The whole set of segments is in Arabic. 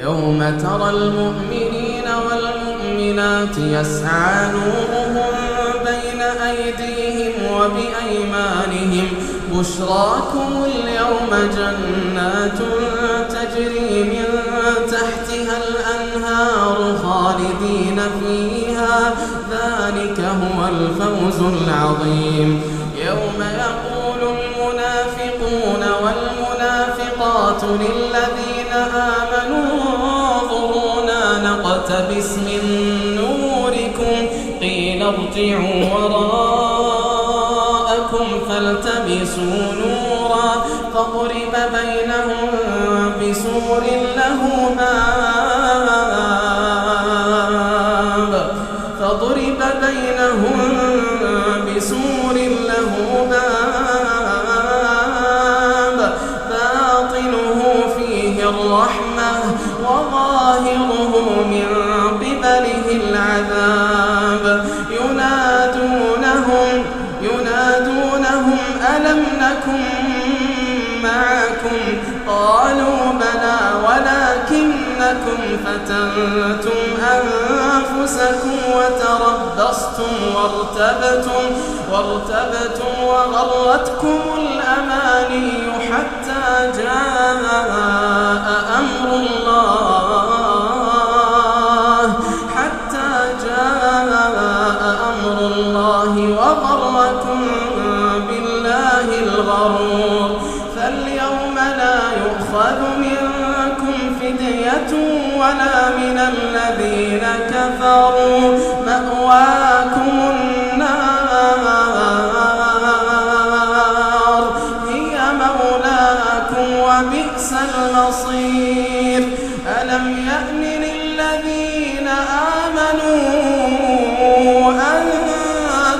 يوم ترى المؤمنين والمؤمنات يسعى نورهم بين أيديهم وبأيمانهم بشراكم اليوم جنات تجري من تحتها الأنهار خالدين فيها ذلك هو الفوز العظيم. يوم يقول المنافقون والمنافقات للذين آمنوا انظرونا نقتبس من نوركم قيل ارجعوا وراءكم فالتمسوا نورا فضرب بينهم بسور له باب باطنه فيه الرحمة وظاهره من قبله العذاب ينادونهم ألم نكن معكم قالوا بلى ولكنكم فتنتم أنفسكم وتربصتم وارتبتم وغرتكم الأماني حتى جاء أمر الله وغركم بالله الغرور. فاليوم لا يؤخذ منكم فدية ولا من الذين كفروا مأواكم النار هي مولاكم وبئس المصير. ألم يأن للذين آمنوا أن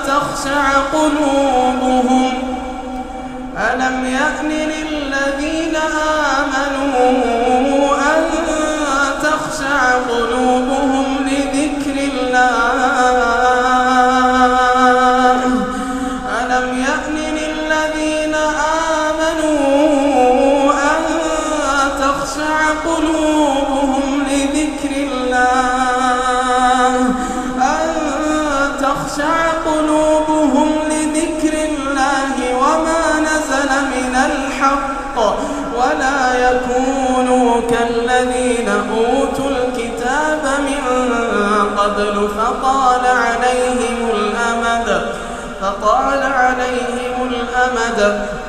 تخشع قلوبهم لذكر الله ألم يأن للذين آمنوا أن تخشع قلوبهم لذكر الله وما نزل من الحق ولا يكونوا كالذين أوتوا الكتاب من قبل فطال عليهم الأمد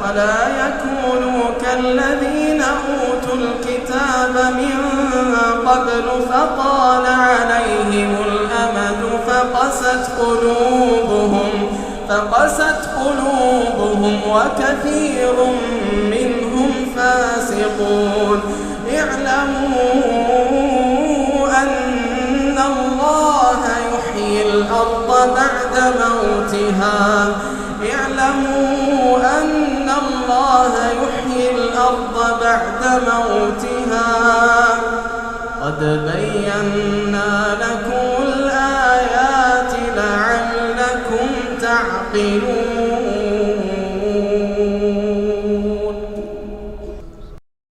ولا يكونوا كالذين أوتوا الكتاب من قبل فطال عليهم الأمد فقست قلوبهم وكثير منهم فاسقون. اعلموا أن الله يحيي الأرض بعد موتها قد بينا لكم الآيات لعلكم تعقلون.